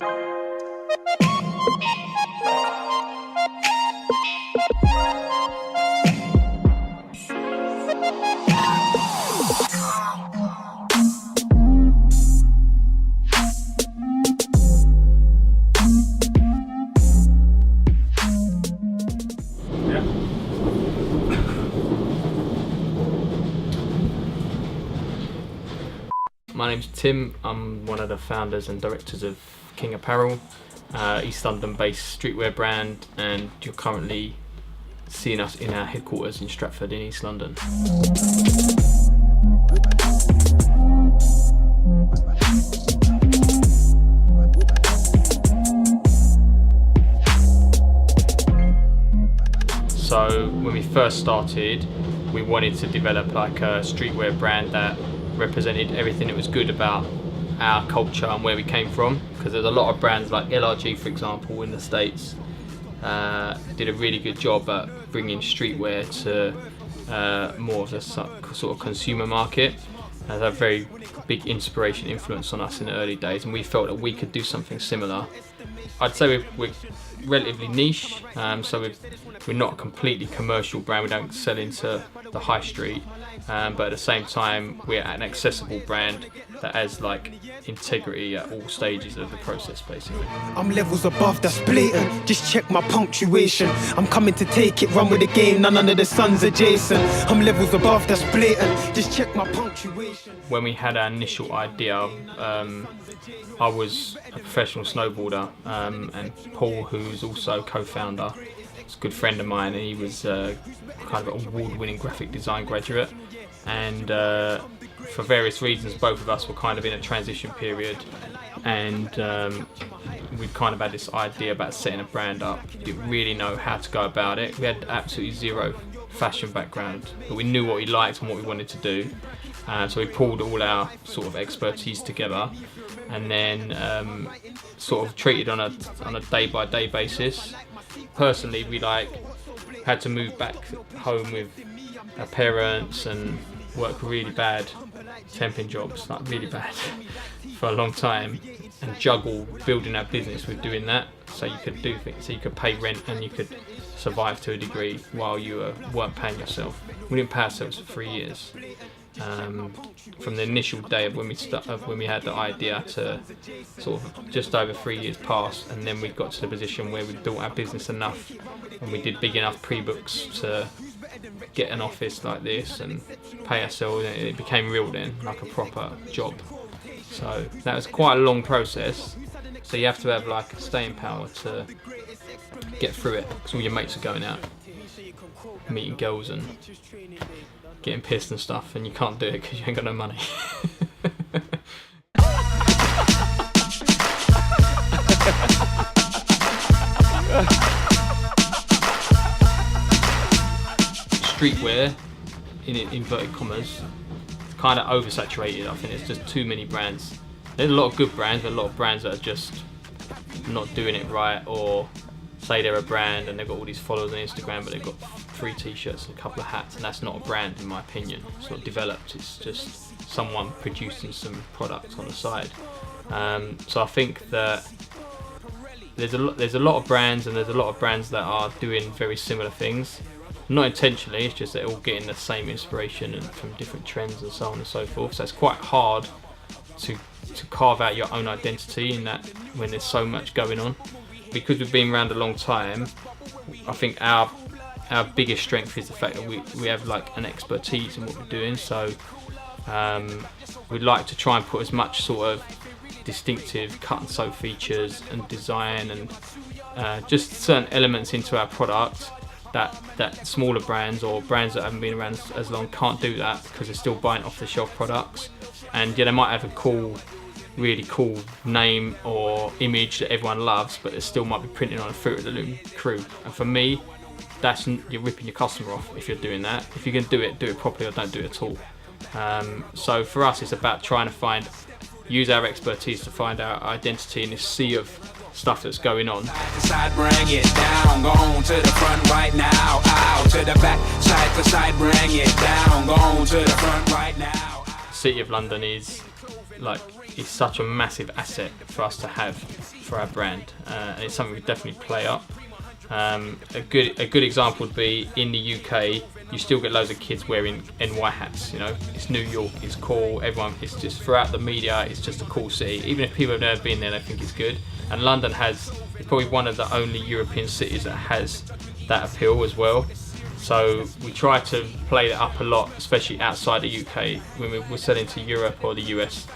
My name's Tim. I'm one of the founders and directors of King Apparel, East London-based streetwear brand, and you're currently seeing us in our headquarters in Stratford in East London. So when we first started, we wanted to develop like a streetwear brand that represented everything that was good about our culture and where we came from, because there's a lot of brands like LRG, for example, in the States did a really good job at bringing streetwear to more of the sort of consumer market. Has a very big inspiration influence on us in the early days, and we felt that we could do something similar. I'd say we're relatively niche, so we're not a completely commercial brand. We don't sell into the high street, but at the same time we're an accessible brand that has like integrity at all stages of the process, basically. I'm levels above, that's blatant. Just check my punctuation. I'm coming to take it, run with the game, none under the sun's adjacent. I'm levels above, that's blatant. Just check my punctuation. When we had our initial idea, I was a professional snowboarder, and Paul, who's also co-founder, is a good friend of mine, and he was kind of an award-winning graphic design graduate, and for various reasons both of us were kind of in a transition period, and we kind of had this idea about setting a brand up. We didn't really know how to go about it. We had absolutely zero fashion background, but we knew what we liked and what we wanted to do, so we pulled all our sort of expertise together, and then sort of treated on a day-by-day basis. Personally, we had to move back home with our parents and work really bad temping jobs, like really bad, for a long time, and juggle building our business with doing that, so you could do things, so you could pay rent and you could survive to a degree while you weren't paying yourself. We didn't pay ourselves for 3 years. From the initial day of when we had the idea to sort of just over 3 years passed, and then we got to the position where we built our business enough and we did big enough pre-books to get an office like this and pay ourselves, and it became real then, like a proper job. So that was quite a long process, so you have to have like staying power to get through it, because all your mates are going out meeting girls and getting pissed and stuff, and you can't do it because you ain't got no money. Streetwear, in inverted commas, it's kind of oversaturated. I think there's just too many brands. There's a lot of good brands, but a lot of brands that are just not doing it right, or say they're a brand and they've got all these followers on Instagram, but they've got 3 t-shirts and a couple of hats, and that's not a brand in my opinion. It's not developed, it's just someone producing some products on the side. So I think that there's a lot of brands, and there's a lot of brands that are doing very similar things. Not intentionally, it's just they're all getting the same inspiration and from different trends and so on and so forth. So it's quite hard to carve out your own identity in that when there's so much going on. Because we've been around a long time, I think our biggest strength is the fact that we have like an expertise in what we're doing. So we'd like to try and put as much sort of distinctive cut and sew features and design and just certain elements into our product that smaller brands or brands that haven't been around as long can't do that, because they're still buying off the shelf products. And yeah, they might have a really cool name or image that everyone loves, but it still might be printed on a Fruit of the Loom crew. And for me, you're ripping your customer off if you're doing that. If you can do it properly, or don't do it at all. So for us, it's about trying to use our expertise to find our identity in this sea of stuff that's going on. Side, bring it down, go on to the front right now, out to the back, side to side, bring it down, go on to the front right now. city of London is such a massive asset for us to have for our brand, and it's something we definitely play up. A good example would be in the UK, you still get loads of kids wearing NY hats. You know, it's New York, it's cool. Everyone, it's just throughout the media, it's just a cool city. Even if people have never been there, they think it's good. And London it's probably one of the only European cities that has that appeal as well. So we try to play that up a lot, especially outside the UK. When we're selling to Europe or the US,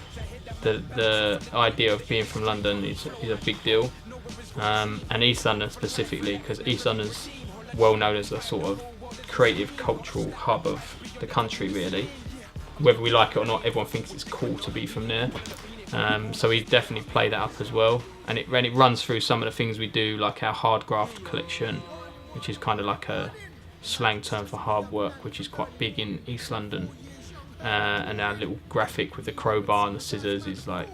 the idea of being from London is a big deal. And East London specifically, because East London's well known as a sort of creative cultural hub of the country really. Whether we like it or not, everyone thinks it's cool to be from there. So we definitely play that up as well, and it runs through some of the things we do, like our hard graft collection, which is kind of like a slang term for hard work, which is quite big in East London. And our little graphic with the crowbar and the scissors is like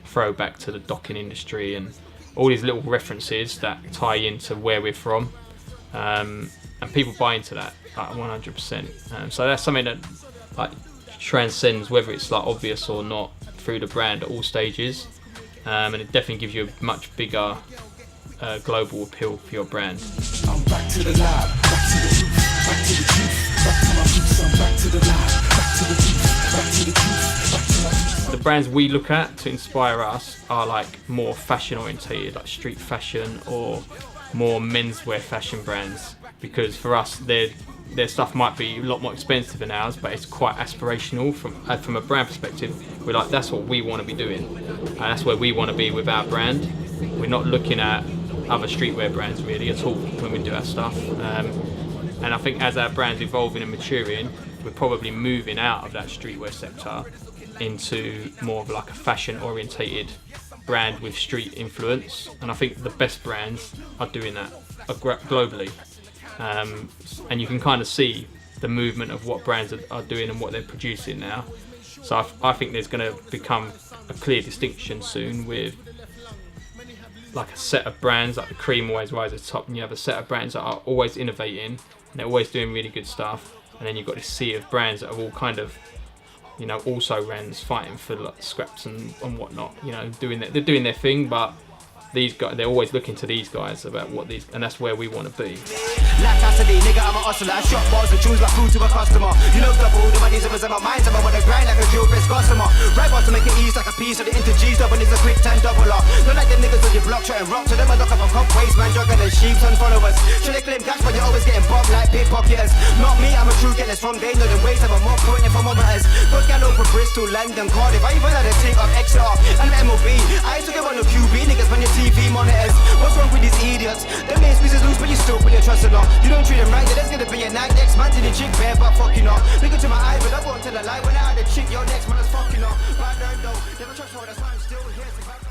throwback to the docking industry, and all these little references that tie into where we're from, and people buy into that like 100%. So that's something that like transcends whether it's like obvious or not through the brand at all stages, and it definitely gives you a much bigger global appeal for your brand. I'm back to the lab, back to the roof, back to the truth, back to my roots, I'm back to the lab, back to the roof, back to the truth, back to my roots. The brands we look at to inspire us are like more fashion orientated, like street fashion or more menswear fashion brands, because for us their stuff might be a lot more expensive than ours, but it's quite aspirational from a brand perspective. We're like, that's what we want to be doing, and that's where we want to be with our brand. We're not looking at other streetwear brands really at all when we do our stuff, and I think as our brand's evolving and maturing, we're probably moving out of that streetwear sector into more of like a fashion orientated brand with street influence, and I think the best brands are doing that globally, and you can kind of see the movement of what brands are doing and what they're producing now. So I think there's going to become a clear distinction soon with like a set of brands, like the cream always rises to the top, and you have a set of brands that are always innovating and they're always doing really good stuff, and then you've got this sea of brands that are all kind of, you know, also rans fighting for like scraps and whatnot, you know, they're doing their thing, but these guys, they're always looking to these guys about what these, and that's where we want to be. Like Cassidy, nigga, I'm a hustler. I shot balls and choose like food to a customer. You know double, the money's always in my mind, so I wanna grind like a drill bit customer. Right bars to make it ease like a piece of the into G's double is a quick 10 doubler. Not like them niggas on your block trying rock, so them I look up a cop waste man, juggling and sheep and followers. Should they claim cash, but you're always getting bombed like pickpocketers. Not me, I'm a true getter from they know the ways of a more pointing for mothers. Got gal over Bristol, London, Cardiff. I even had a take of Exeter and MOB. I used to get one of QB niggas on your TV monitors. What's wrong with these idiots? Them main squeezes loose, but you still put your trust in them. You don't treat them right, then there's gonna be a night. Next man to the chick bare, but fuck you not. Look into my eye, but I won't tell a lie. When I had a chick, your next man is fucking up. But I learned though, never trust her, that's why I'm still here.